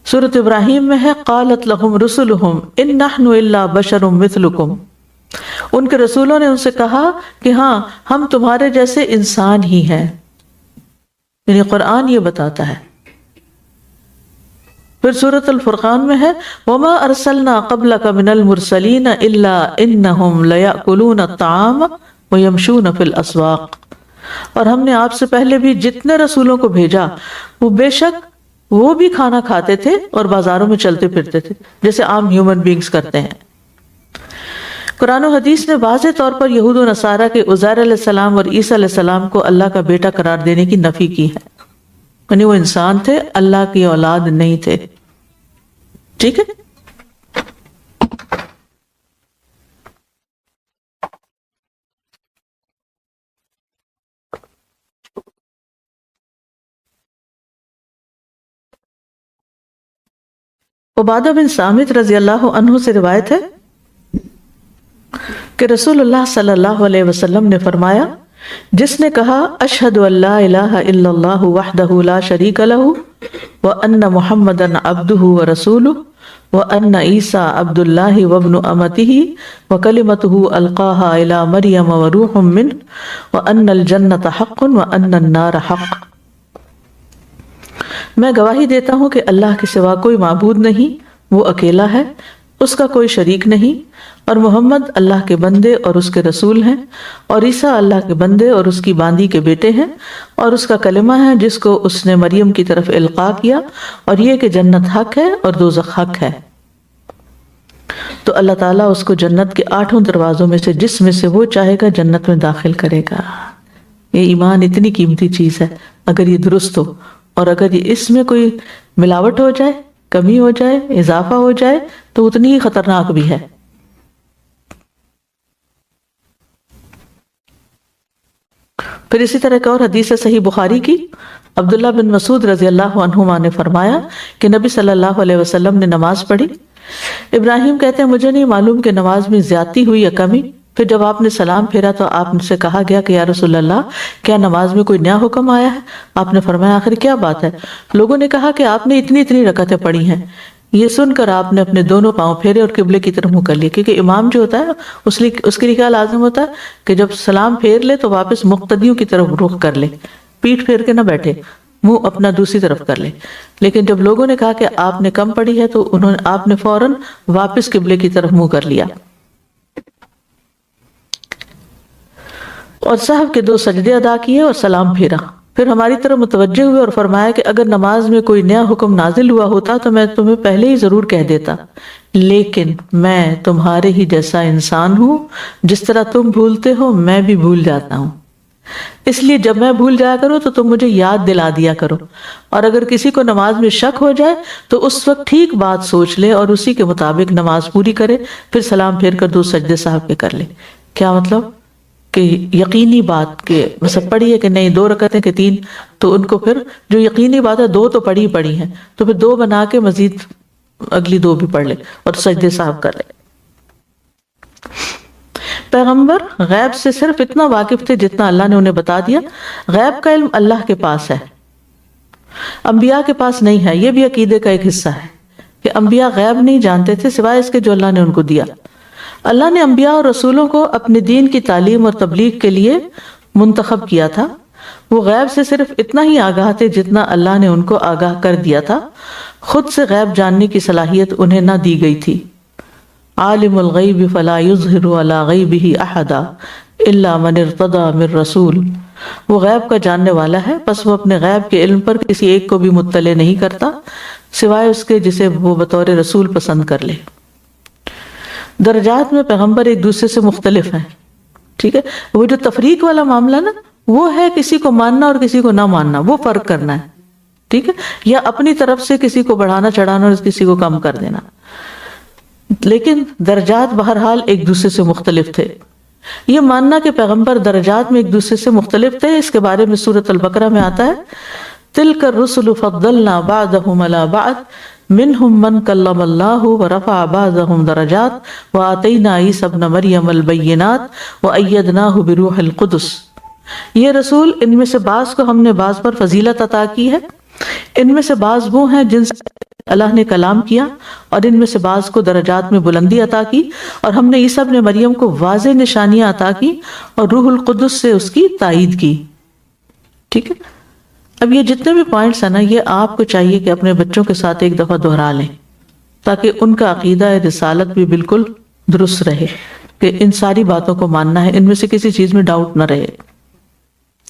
Speaker 2: سورۃ ابراہیم میں ہے قالت لهم رسلهم ان نحن الا بشر مثلکم، ان کے رسولوں نے ان سے کہا کہ ہاں ہم تمہارے جیسے انسان ہی ہیں، یعنی قرآن یہ بتاتا ہے۔ پھر سورۃ الفرقان میں ہے وما ارسلنا قبلک من المرسلین الا انہم لیأکلون الطعام ویمشون فی الاسواق، اور ہم نے آپ سے پہلے بھی جتنے رسولوں کو بھیجا وہ بے شک وہ بھی کھانا کھاتے تھے اور بازاروں میں چلتے پھرتے تھے جیسے عام ہیومن بینگز کرتے ہیں۔ قرآن و حدیث نے واضح طور پر یہود و نصارہ کے عزیر علیہ السلام اور عیسیٰ علیہ السلام کو اللہ کا بیٹا قرار دینے کی نفی کی ہے، یعنی وہ انسان تھے، اللہ کی اولاد نہیں تھے، ٹھیک ہے۔ عبادہ بن صامت رضی اللہ عنہ سے روایت ہے کہ رسول اللہ صلی اللہ علیہ وسلم نے فرمایا جس نے کہا اشہد ان لا الہ الا اللہ وحدہ لا شریک لہ وان محمدا عبدہ ورسولہ وان عیسیٰ عبد اللہ وابن امتہ وکلمتہ القاہا الی مریم وروح منہ وان الجنۃ حق وان النار حق، میں گواہی دیتا ہوں کہ اللہ کے سوا کوئی معبود نہیں، وہ اکیلا ہے، اس کا کوئی شریک نہیں، اور محمد اللہ کے بندے اور اس کے رسول ہیں، اور عیسیٰ اللہ کے بندے اور اس کی باندی کے بیٹے ہیں، اور اس کا کلمہ ہے جس کو اس نے مریم کی طرف القاء کیا، اور یہ کہ جنت حق ہے اور دوزخ حق ہے۔ تو اللہ تعالیٰ اس کو جنت کے 8 دروازوں میں سے جس میں سے وہ چاہے گا جنت میں داخل کرے گا۔ یہ ایمان اتنی قیمتی چیز ہے، اگر یہ درست ہو، اور اگر اس میں کوئی ملاوٹ ہو جائے، کمی ہو جائے، اضافہ ہو جائے تو اتنی ہی خطرناک بھی ہے۔ پھر اسی طرح ایک اور حدیث ہے صحیح بخاری کی، عبداللہ بن مسعود رضی اللہ عنہما نے فرمایا کہ نبی صلی اللہ علیہ وسلم نے نماز پڑھی۔ ابراہیم کہتے ہیں مجھے نہیں معلوم کہ نماز میں زیادتی ہوئی یا کمی، پھر جب آپ نے سلام پھیرا تو آپ سے کہا گیا کہ یا رسول اللہ کیا نماز میں کوئی نیا حکم آیا ہے؟ آپ نے فرمایا آخر کیا بات ہے؟ لوگوں نے کہا کہ آپ نے اتنی رکعتیں پڑھی ہیں۔ یہ سن کر آپ نے اپنے دونوں پاؤں پھیرے اور قبلے کی طرف منہ کر لیے، کیونکہ امام جو ہوتا ہے اس کے لیے کیا لازم ہوتا ہے کہ جب سلام پھیر لے تو واپس مقتدیوں کی طرف رخ کر لے، پیٹھ پھیر کے نہ بیٹھے، منہ اپنا دوسری طرف کر لے۔ لیکن جب لوگوں نے کہا کہ آپ نے کم پڑھی ہے تو آپ نے فوراً واپس قبلے کی طرف منہ کر لیا اور سہو کے 2 سجدے ادا کیے اور سلام پھیرا۔ پھر ہماری طرف متوجہ ہوئے اور فرمایا کہ اگر نماز میں کوئی نیا حکم نازل ہوا ہوتا تو میں تمہیں پہلے ہی ضرور کہہ دیتا، لیکن میں تمہارے ہی جیسا انسان ہوں، جس طرح تم بھولتے ہو میں بھی بھول جاتا ہوں، اس لیے جب میں بھول جایا کروں تو تم مجھے یاد دلا دیا کرو، اور اگر کسی کو نماز میں شک ہو جائے تو اس وقت ٹھیک بات سوچ لے اور اسی کے مطابق نماز پوری کرے، پھر سلام پھیر کر 2 سجدے صاحب کے کر لے۔ کیا مطلب؟ کہ یقینی بات کہ مثلا پڑھی ہے کہ نہیں 2 رکعتیں کہ 3، تو ان کو پھر جو یقینی بات ہے 2 تو پڑھی ہیں تو پھر 2 بنا کے مزید اگلی 2 بھی پڑھ لے اور سجدے صاحب کر لے۔ پیغمبر غیب سے صرف اتنا واقف تھے جتنا اللہ نے انہیں بتا دیا۔ غیب کا علم اللہ کے پاس ہے، انبیاء کے پاس نہیں ہے۔ یہ بھی عقیدے کا ایک حصہ ہے کہ انبیاء غیب نہیں جانتے تھے سوائے اس کے جو اللہ نے ان کو دیا۔ اللہ نے انبیاء اور رسولوں کو اپنے دین کی تعلیم اور تبلیغ کے لیے منتخب کیا تھا۔ وہ غیب سے صرف اتنا ہی آگاہ تھے جتنا اللہ نے ان کو آگاہ کر دیا تھا، خود سے غیب جاننے کی صلاحیت انہیں نہ دی گئی تھی۔ عالم الغیب فلا یظہر علی غیبہ احدا الا من ارتضی من رسول، وہ غیب کا جاننے والا ہے، پس وہ اپنے غیب کے علم پر کسی ایک کو بھی مطلع نہیں کرتا سوائے اس کے جسے وہ بطور رسول پسند کر لے۔ درجات میں پیغمبر ایک دوسرے سے مختلف ہیں، ٹھیک ہے۔ وہ جو تفریق والا معاملہ نا وہ ہے کسی کو ماننا اور کسی کو نہ ماننا، وہ فرق کرنا ہے، ٹھیک ہے، یا اپنی طرف سے کسی کو بڑھانا چڑھانا اور کسی کو کم کر دینا، لیکن درجات بہرحال ایک دوسرے سے مختلف تھے۔ یہ ماننا کہ پیغمبر درجات میں ایک دوسرے سے مختلف تھے، اس کے بارے میں سورۃ البقرہ میں آتا ہے تِلْكَ الرُّسُلُ فَضَّلْنَا بَعْضَهُمْ عَلَى بَعْضٍ مِّنْهُمْ مَنْ كَلَّمَ اللَّهُ وَرَفَعَ بَعْضَهُمْ دَرَجَاتٍ وَآتَيْنَا عِيسَى ابْنَ مَرْيَمَ الْبَيِّنَاتِ وَأَيَّدْنَاهُ بِرُوحِ الْقُدُسِ، یہ رسول ان میں سے بعض کو ہم نے بعض پر فضیلت عطا کی ہے، ان میں سے بعض وہ ہیں جن سے اللہ نے کلام کیا، اور ان میں سے بعض کو درجات میں بلندی عطا کی، اور ہم نے عیسیٰ ابن مریم کو واضح نشانیاں عطا کی اور روح القدس سے اس کی تائید کی، ٹھیک ہے۔ اب یہ جتنے بھی پوائنٹس ہیں نا، یہ آپ کو چاہیے کہ اپنے بچوں کے ساتھ ایک دفعہ دہرا لیں تاکہ ان کا عقیدہ رسالت بھی بالکل درست رہے، کہ ان ساری باتوں کو ماننا ہے، ان میں سے کسی چیز میں ڈاؤٹ نہ رہے،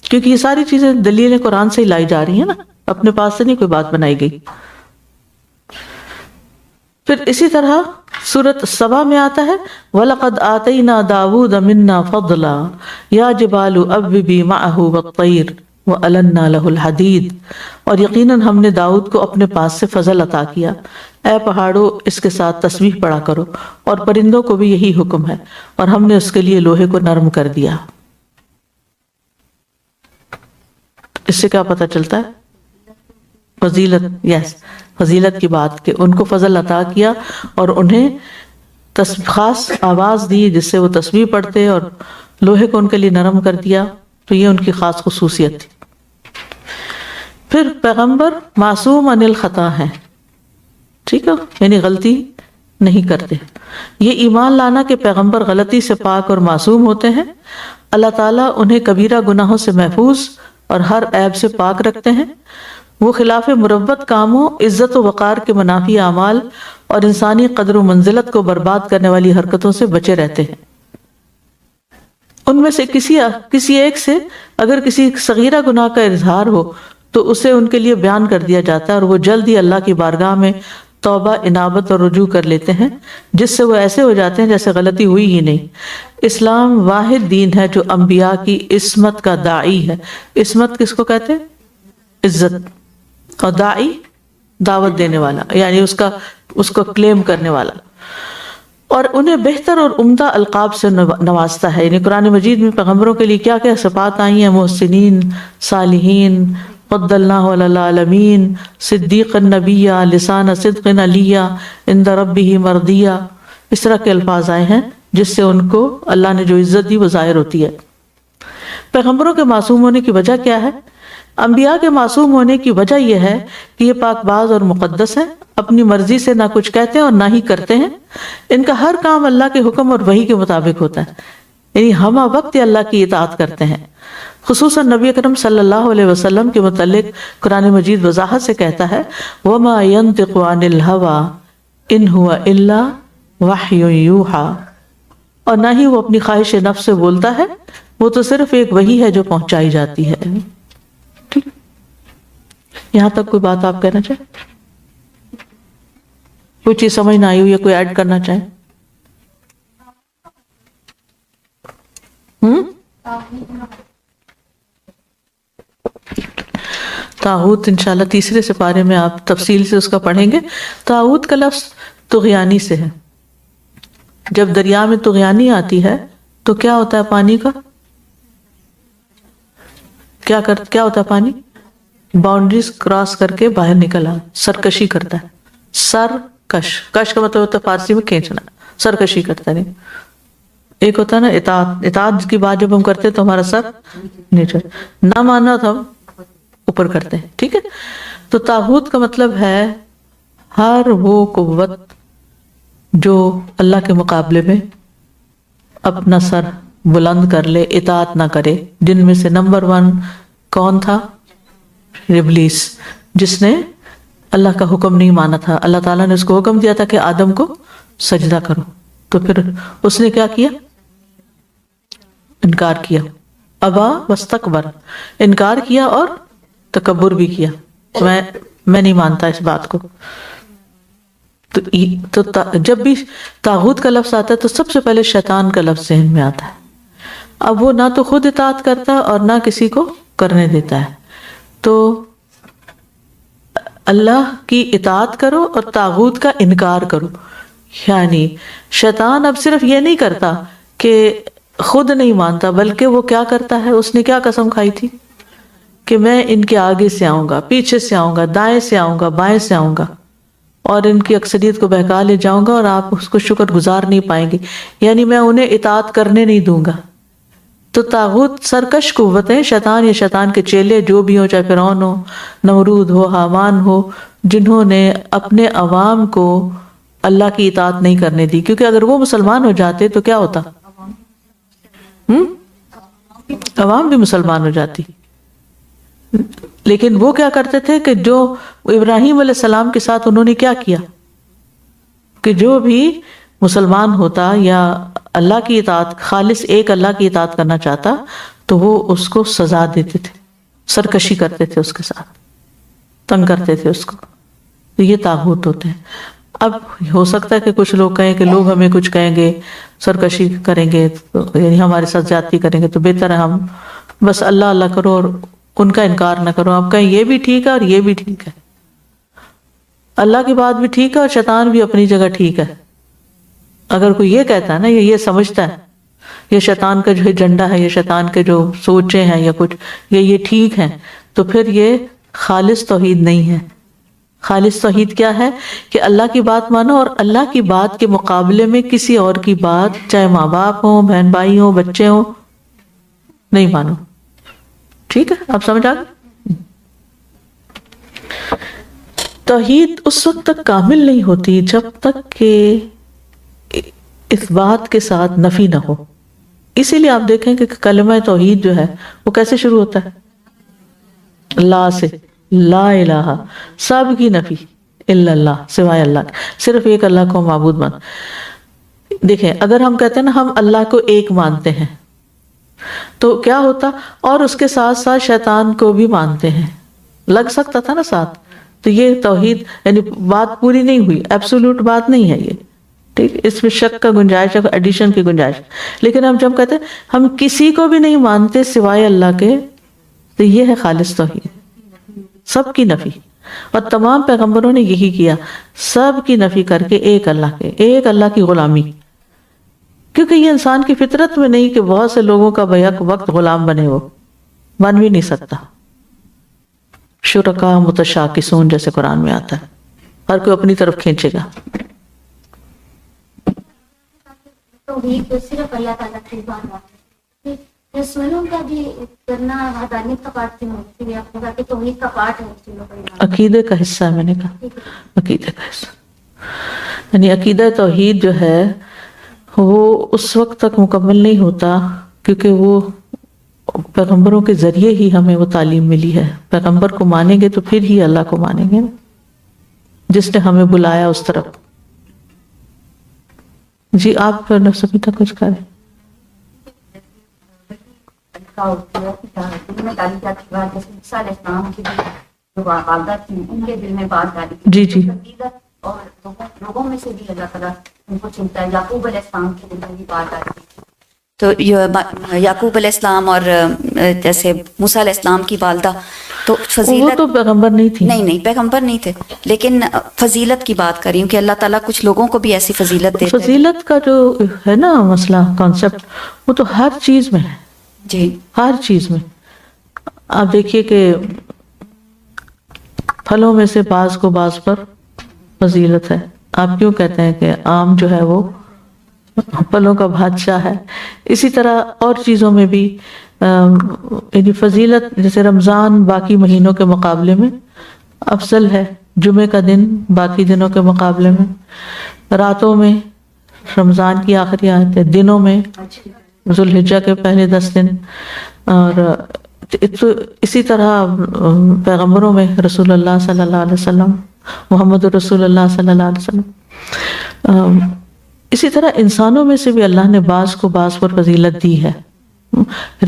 Speaker 2: کیونکہ یہ ساری چیزیں دلیل قرآن سے ہی لائی جا رہی ہیں نا، اپنے پاس سے نہیں کوئی بات بنائی گئی۔ پھر اسی طرح سورۃ سبا میں آتا ہے وَلَقَدْ آتَيْنَا دَاوُودَ مِنَّا فَضْلًا يَا جِبَالُ أَوِّبِي مَعَهُ وَالطَّيْرَ وَأَلَنَّا لَهُ الْحَدِيدَ، اور یقیناً ہم نے داؤد کو اپنے پاس سے فضل عطا کیا، اے پہاڑوں اس کے ساتھ تسبیح پڑھا کرو، اور پرندوں کو بھی یہی حکم ہے، اور ہم نے اس کے لیے لوہے کو نرم کر دیا۔ اس سے کیا پتہ چلتا ہے؟ فضیلت، یس، فضیلت کی بات کہ ان کو فضل عطا کیا اور انہیں خاص آواز دی جس سے وہ تسبیح پڑھتے، اور لوہے کو ان کے لیے نرم کر دیا، تو یہ ان کی خاص خصوصیت تھی۔ پھر پیغمبر معصوم عن الخطا ہیں، ٹھیک ہے، یعنی غلطی نہیں کرتے۔ یہ ایمان لانا کہ پیغمبر غلطی سے پاک اور معصوم ہوتے ہیں، اللہ تعالیٰ انہیں کبیرہ گناہوں سے محفوظ اور ہر عیب سے پاک رکھتے ہیں، وہ خلاف مروت کاموں، عزت و وقار کے منافی اعمال اور انسانی قدر و منزلت کو برباد کرنے والی حرکتوں سے بچے رہتے ہیں۔ ان میں سے کسی ایک سے اگر کسی صغیرہ گناہ کا اظہار ہو تو اسے ان کے لیے بیان کر دیا جاتا ہے، اور وہ جلد ہی اللہ کی بارگاہ میں توبہ، انابت اور رجوع کر لیتے ہیں، جس سے وہ ایسے ہو جاتے ہیں جیسے غلطی ہوئی ہی نہیں۔ اسلام واحد دین ہے جو انبیاء کی عصمت کا داعی ہے۔ عصمت کس کو کہتے ہیں؟ عزت، اور داعی دعوت دینے والا، یعنی اس کو کلیم کرنے والا، اور انہیں بہتر اور عمدہ القاب سے نوازتا ہے۔ یعنی قرآن مجید میں پیغمبروں کے لیے کیا کیا صفات آئی ہیں؟ محسنین، صالحین، فضلناہ علی العالمین، صدیقا نبیہ، لسان صدق علیہ، عند ربہ مردیہ، اس طرح کے الفاظ آئے ہیں جس سے ان کو اللہ نے جو عزت دی وہ ظاہر ہوتی ہے۔ پیغمبروں کے معصوم ہونے کی وجہ کیا ہے؟ انبیاء کے معصوم ہونے کی وجہ یہ ہے کہ یہ پاک باز اور مقدس ہیں، اپنی مرضی سے نہ کچھ کہتے ہیں اور نہ ہی کرتے ہیں، ان کا ہر کام اللہ کے حکم اور وحی کے مطابق ہوتا ہے، یعنی ہمہ وقت اللہ کی اطاعت کرتے ہیں۔ خصوصاً نبی اکرم صلی اللہ علیہ وسلم کے متعلق قرآن مجید وضاحت سے کہتا ہے وَمَا يَنطِقُ عَنِ الْهَوَىٰ إِنْ هُوَ إِلَّا وَحْيٌ يُوحَىٰ، اور نہ ہی وہ اپنی خواہش نفس سے بولتا ہے، وہ تو صرف ایک وحی ہے جو پہنچائی جاتی ہے۔ ٹھیک، یہاں تک کوئی بات آپ کہنا چاہیں؟ کوئی چیز سمجھ نہ آئی ہو یا کوئی ایڈ کرنا چاہیں؟ طاغوت انشاءاللہ تیسرے سپارے میں آپ تفصیل سے اس کا پڑھیں گے۔ طاغوت کا لفظ طغیانی سے ہے۔ جب دریا میں طغیانی آتی ہے تو کیا ہوتا ہے؟ پانی کا کیا ہوتا ہے پانی؟ باؤنڈریز کراس کر کے باہر نکلا، سرکشی کرتا ہے. سرکش، کش کا مطلب ہوتا ہے فارسی میں کھینچنا، سرکشی کرتا ہے. ایک ہوتا ہے نا اطاعت، اطاعت کی بات جب ہم کرتے ہیں تو ہمارا سر نیچے، نہ ماننا تو ہم اوپر کرتے ہیں. ٹھیک ہے. تو طاغوت کا مطلب ہے ہر وہ قوت جو اللہ کے مقابلے میں اپنا سر بلند کر لے، اطاعت نہ کرے. جن میں سے نمبر 1 کون تھا؟ ابلیس، جس نے اللہ کا حکم نہیں مانا تھا. اللہ تعالیٰ نے اس کو حکم دیا تھا کہ آدم کو سجدہ کرو، تو پھر اس نے کیا کیا؟ انکار کیا. ابا واستکبر، انکار کیا اور تکبر بھی کیا، میں نہیں مانتا اس بات کو. تو جب بھی طاغوت کا لفظ آتا ہے تو سب سے پہلے شیطان کا لفظ ذہن میں آتا ہے. اب وہ نہ تو خود اطاعت کرتا اور نہ کسی کو کرنے دیتا ہے. تو اللہ کی اطاعت کرو اور طاغوت کا انکار کرو. یعنی شیطان اب صرف یہ نہیں کرتا کہ خود نہیں مانتا، بلکہ وہ کیا کرتا ہے؟ اس نے کیا قسم کھائی تھی کہ میں ان کے آگے سے آؤں گا، پیچھے سے آؤں گا، دائیں سے آؤں گا، بائیں سے آؤں گا، اور ان کی اکثریت کو بہکا لے جاؤں گا اور آپ اس کو شکر گزار نہیں پائیں گے. یعنی میں انہیں اطاعت کرنے نہیں دوں گا. تو طاغوت سرکش قوتیں، شیطان یا شیطان کے چیلے جو بھی ہوں، چاہے فرعون ہو، نمرود ہو، حامان ہو، جنہوں نے اپنے عوام کو اللہ کی اطاعت نہیں کرنے دی. کیونکہ اگر وہ مسلمان ہو جاتے تو کیا ہوتا؟ عوام بھی مسلمان ہو جاتی. لیکن وہ کیا کرتے تھے کہ جو ابراہیم علیہ السلام کے ساتھ انہوں نے کیا کیا کہ جو بھی مسلمان ہوتا یا اللہ کی اطاعت، خالص ایک اللہ کی اطاعت کرنا چاہتا، تو وہ اس کو سزا دیتے تھے، سرکشی کرتے تھے، اس کے ساتھ تنگ کرتے تھے اس کو. تو یہ طاغوت ہوتے ہیں. اب ہو سکتا ہے کہ کچھ لوگ کہیں کہ لوگ ہمیں کچھ کہیں گے، سرکشی کریں گے، یعنی ہمارے ساتھ زیادتی کریں گے، تو بہتر ہے ہم بس اللہ اللہ کرو اور ان کا انکار نہ کرو. آپ کہیں یہ بھی ٹھیک ہے اور یہ بھی ٹھیک ہے، اللہ کی بات بھی ٹھیک ہے اور شیطان بھی اپنی جگہ ٹھیک ہے. اگر کوئی یہ کہتا ہے نا، یہ سمجھتا ہے یہ شیطان کا جو ایجنڈا ہے، یہ شیطان کے جو سوچیں ہیں یا کچھ یہ ٹھیک ہے، تو پھر یہ خالص توحید نہیں ہے. خالص توحید کیا ہے؟ کہ اللہ کی بات مانو اور اللہ کی بات کے مقابلے میں کسی اور کی بات، چاہے ماں باپ ہوں، بہن بھائی ہوں، بچے ہوں، نہیں مانو. ٹھیک ہے، آپ سمجھ آ گئے؟ توحید اس وقت تک کامل نہیں ہوتی جب تک کہ اس بات کے ساتھ نفی نہ ہو. اسی لیے آپ دیکھیں کہ کلمہ توحید جو ہے وہ کیسے شروع ہوتا ہے؟ لا سے، لا الہ، سب کی نفی، الا اللہ، سوائے اللہ کے، صرف ایک اللہ کو معبود مان. دیکھیں اگر ہم کہتے ہیں نا ہم اللہ کو ایک مانتے ہیں تو کیا ہوتا؟ اور اس کے ساتھ ساتھ شیطان کو بھی مانتے ہیں، لگ سکتا تھا نا ساتھ. تو یہ توحید یعنی بات پوری نہیں ہوئی، ایبسولوٹ بات نہیں ہے یہ. ٹھیک، اس میں شک کا گنجائش ہے، ایڈیشن کی گنجائش. لیکن ہم جب کہتے ہیں ہم کسی کو بھی نہیں مانتے سوائے اللہ کے، تو یہ ہے خالص توحید، سب کی نفی. اور تمام پیغمبروں نے یہی کیا، سب کی نفی کر کے ایک اللہ کے، ایک اللہ کی غلامی. کیونکہ یہ انسان کی فطرت میں نہیں کہ بہت سے لوگوں کا بیک وقت غلام بنے، وہ بن بھی نہیں سکتا. شرکا متشاکسون جیسے قرآن میں آتا ہے، ہر کوئی اپنی طرف کھینچے گا.
Speaker 3: توحید صرف اللہ تعالیٰ کی بات ہے. رسولوں کا بھی کرنا حدانیت کا پارٹ کیوں ہے؟ آپ نے کہا کہ توحید کا پارٹ ہے رسولوں کا ایمان.
Speaker 2: عقیدے کا حصہ ہے، میں نے کہا عقیدے کا حصہ. یعنی عقیدہ توحید جو ہے وہ اس وقت تک مکمل نہیں ہوتا کیونکہ وہ پیغمبروں کے ذریعے ہی ہمیں وہ تعلیم ملی ہے. پیغمبر کو مانیں گے تو پھر ہی اللہ کو مانیں گے، جس نے ہمیں بلایا اس طرف. جی آپ سمیتا کچھ کریں. جی جی
Speaker 3: اور لوگوں میں سے بھی اللہ تعالیٰ ان کو چنتا ہے. یعقوب علیہ السلام کے دل میں بھی بات آتی تھی. تو یعقوب علیہ السلام اور جیسے موسیٰ علیہ السلام کی والدہ تو فضیلت،
Speaker 2: وہ تو پیغمبر نہیں تھی.
Speaker 3: نہیں پیغمبر نہیں تھے، لیکن فضیلت کی بات کر رہی ہوں کہ اللہ تعالیٰ کچھ لوگوں کو بھی ایسی فضیلت دیتے ہیں.
Speaker 2: فضیلت کا جو ہے نا مسئلہ، کانسیپٹ، وہ تو ہر چیز میں ہے.
Speaker 3: جی
Speaker 2: ہر چیز میں. آپ دیکھیے کہ پھلوں میں سے بعض کو بعض پر فضیلت ہے. آپ کیوں کہتے ہیں کہ آم جو ہے وہ پھلوں کا بادشاہ ہے؟ اسی طرح اور چیزوں میں بھی یعنی فضیلت، جیسے رمضان باقی مہینوں کے مقابلے میں افضل ہے، جمعے کا دن باقی دنوں کے مقابلے میں، راتوں میں رمضان کی آخری آیت ہے، دنوں میں ذوالحجہ کے پہلے 10 دن، اور اسی طرح پیغمبروں میں رسول اللہ صلی اللہ علیہ وسلم، محمد رسول اللہ صلی اللہ علیہ وسلم. اسی طرح انسانوں میں سے بھی اللہ نے بعض کو بعض پر فضیلت دی ہے.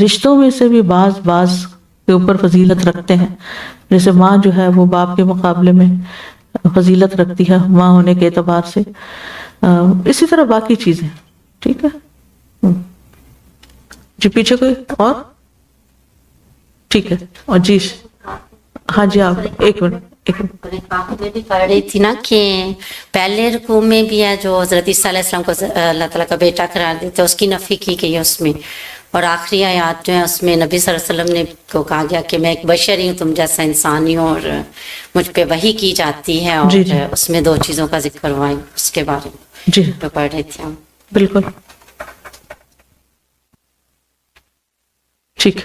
Speaker 2: رشتوں میں سے بھی بعض کے اوپر فضیلت رکھتے ہیں، جیسے ماں جو ہے وہ باپ کے مقابلے میں فضیلت رکھتی ہے ماں ہونے کے اعتبار سے. اسی طرح باقی چیزیں. ٹھیک ہے جی، پیچھے کوئی اور؟ ٹھیک ہے. اور جی ہاں جی، آپ ایک منٹ.
Speaker 4: میں بھی پڑھ رہی تھی نا کہ پہلے رکوع میں بھی ہے جو حضرت عیسیٰ علیہ السلام کو اللہ تعالیٰ کا بیٹا قرار دیتے، اس کی نفی کی گئی ہے اس میں، اور آخری آیات جو ہے اس میں نبی صلی اللہ علیہ وسلم نے کو کہا گیا کہ میں ایک بشر ہی ہوں، تم جیسا انسان ہی ہوں، اور مجھ پہ وحی کی جاتی ہے، اور اس میں 2 چیزوں کا ذکر ہوا ہے اس کے بارے میں
Speaker 2: جی
Speaker 4: جو پڑھ رہے تھے ہم.
Speaker 2: بالکل ٹھیک.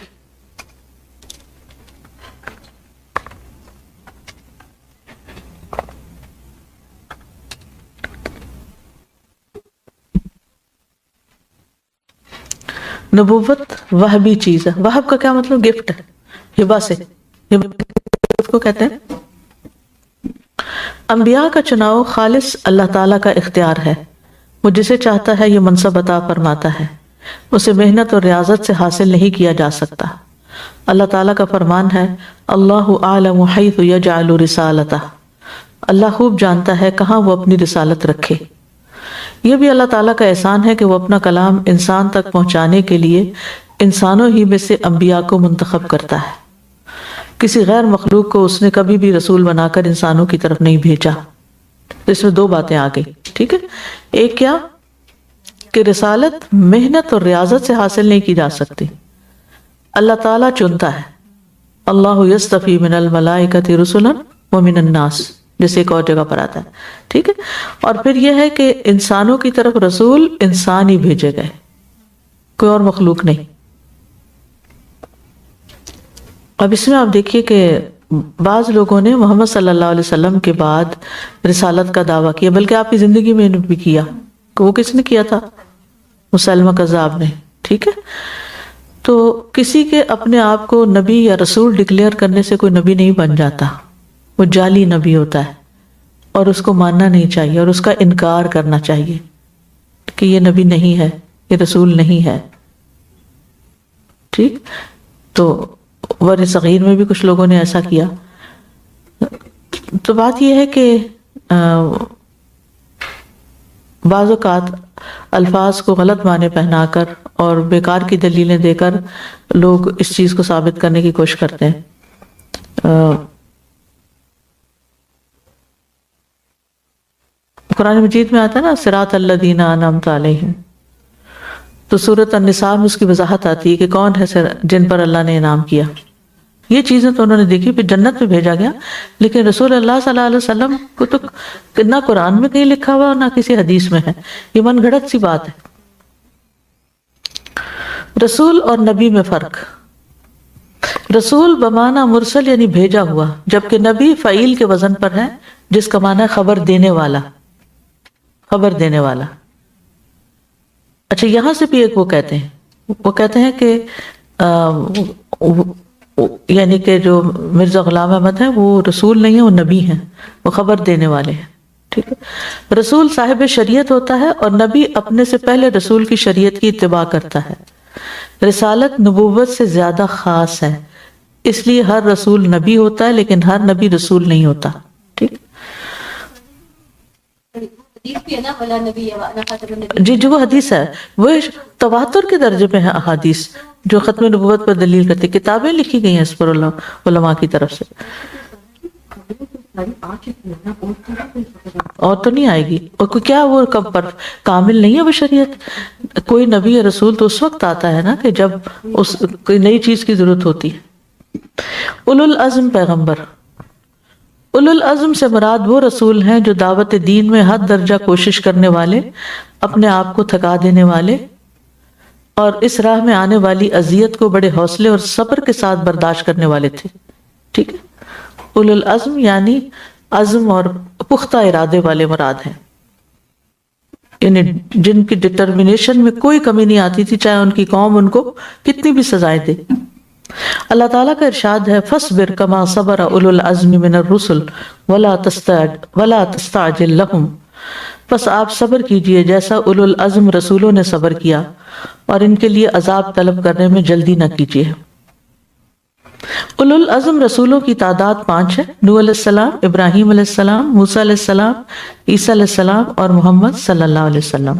Speaker 2: نبوت وہبی چیز ہے. وہب کا کیا مطلب؟ گفٹ ہے، ہبہ سے گفٹ کو کہتے ہیں. انبیاء کا چناؤ خالص اللہ تعالیٰ کا اختیار ہے، وہ جسے چاہتا ہے یہ منصب عطا فرماتا ہے، اسے محنت اور ریاضت سے حاصل نہیں کیا جا سکتا. اللہ تعالیٰ کا فرمان ہے اللہ اعلم حیث یجعل رسالتہ، اللہ خوب جانتا ہے کہاں وہ اپنی رسالت رکھے. یہ بھی اللہ تعالیٰ کا احسان ہے کہ وہ اپنا کلام انسان تک پہنچانے کے لیے انسانوں ہی میں سے انبیاء کو منتخب کرتا ہے. کسی غیر مخلوق کو اس نے کبھی بھی رسول بنا کر انسانوں کی طرف نہیں بھیجا. تو اس میں 2 باتیں آ گئی. ٹھیک ہے، ایک کیا کہ رسالت محنت اور ریاضت سے حاصل نہیں کی جا سکتی، اللہ تعالیٰ چنتا ہے. اللہ یصطفی من الملائکۃ رسلا ومن الناس، جیسے ایک اور جگہ پر آتا ہے. ٹھیک ہے، اور پھر یہ ہے کہ انسانوں کی طرف رسول انسان ہی بھیجے گئے، کوئی اور مخلوق نہیں. اب اس میں آپ دیکھیے کہ بعض لوگوں نے محمد صلی اللہ علیہ وسلم کے بعد رسالت کا دعویٰ کیا، بلکہ آپ کی زندگی میں بھی کیا. کہ وہ کس نے کیا تھا؟ مسلمہ کذاب نے. ٹھیک ہے، تو کسی کے اپنے آپ کو نبی یا رسول ڈکلیئر کرنے سے کوئی نبی نہیں بن جاتا. وہ جعلی نبی ہوتا ہے، اور اس کو ماننا نہیں چاہیے اور اس کا انکار کرنا چاہیے کہ یہ نبی نہیں ہے، یہ رسول نہیں ہے. ٹھیک، تو ور صغیر میں بھی کچھ لوگوں نے ایسا کیا. تو بات یہ ہے کہ بعض اوقات الفاظ کو غلط معنی پہنا کر اور بیکار کی دلیلیں دے کر لوگ اس چیز کو ثابت کرنے کی کوشش کرتے ہیں. قرآن مجید میں آتا ہے نا صراط الذین انعمت علیہم، تو سورۃ النساء میں اس کی وضاحت آتی ہے کہ کون ہے جن پر اللہ نے انعام کیا. یہ چیزیں تو انہوں نے دیکھی، پھر جنت میں بھیجا گیا. لیکن رسول اللہ صلی اللہ علیہ وسلم کو تو نہ قرآن میں کہیں لکھا ہوا نہ کسی حدیث میں ہے، یہ من گھڑت سی بات ہے. رسول اور نبی میں فرق. رسول بمعنی مرسل یعنی بھیجا ہوا، جبکہ نبی فعیل کے وزن پر ہے جس کا معنی ہے خبر دینے والا. خبر دینے والا. اچھا، یہاں سے بھی ایک وہ کہتے ہیں کہ یعنی کہ جو مرزا غلام احمد ہیں وہ رسول نہیں ہیں، وہ نبی ہیں، وہ خبر دینے والے ہیں. ٹھیک ہے، رسول صاحب شریعت ہوتا ہے اور نبی اپنے سے پہلے رسول کی شریعت کی اتباع کرتا ہے. رسالت نبوت سے زیادہ خاص ہے، اس لیے ہر رسول نبی ہوتا ہے لیکن ہر نبی رسول نہیں ہوتا. ٹھیک، جی جو وہ حدیث ہے وہ تواتر کے درجے پہ ہے احادیث جو ختم نبوت پر دلیل کرتی. کتابیں لکھی گئی ہیں اس پر علماء کی طرف سے، اور تو نہیں آئے گی. اور کیا وہ کب پر کامل نہیں ہے بشریت؟ کوئی نبی یا رسول تو اس وقت آتا ہے نا کہ جب اس کوئی نئی چیز کی ضرورت ہوتی ہے. اولو العزم پیغمبر. اولو العزم سے مراد وہ رسول ہیں جو دعوت دین میں حد درجہ کوشش کرنے والے، اپنے آپ کو تھکا دینے والے اور اس راہ میں آنے والی اذیت کو بڑے حوصلے اور صبر کے ساتھ برداشت کرنے والے تھے. ٹھیک ہے، اولو العزم یعنی عزم اور پختہ ارادے والے مراد ہیں، یعنی جن کی ڈٹرمنیشن میں کوئی کمی نہیں آتی تھی، چاہے ان کی قوم ان کو کتنی بھی سزائیں دے. اللہ تعالیٰ کا ارشاد ہے فَاصْبِرْ كَمَا صَبَرَ أُولُو الْعَزْمِ مِنَ الرُّسُلِ وَلَا تَسْتَعْجِلْ لَهُمْ. بس آپ صبر کیجئے جیسا اولو العزم رسولوں نے صبر کیا، اور ان کے لیے عذاب طلب کرنے میں جلدی نہ کیجئے. اولو العزم رسولوں کی تعداد 5 ہے: نوح علیہ السلام، ابراہیم علیہ السلام، موسیٰ علیہ السلام، عیسیٰ علیہ السلام اور محمد صلی اللہ علیہ وسلم.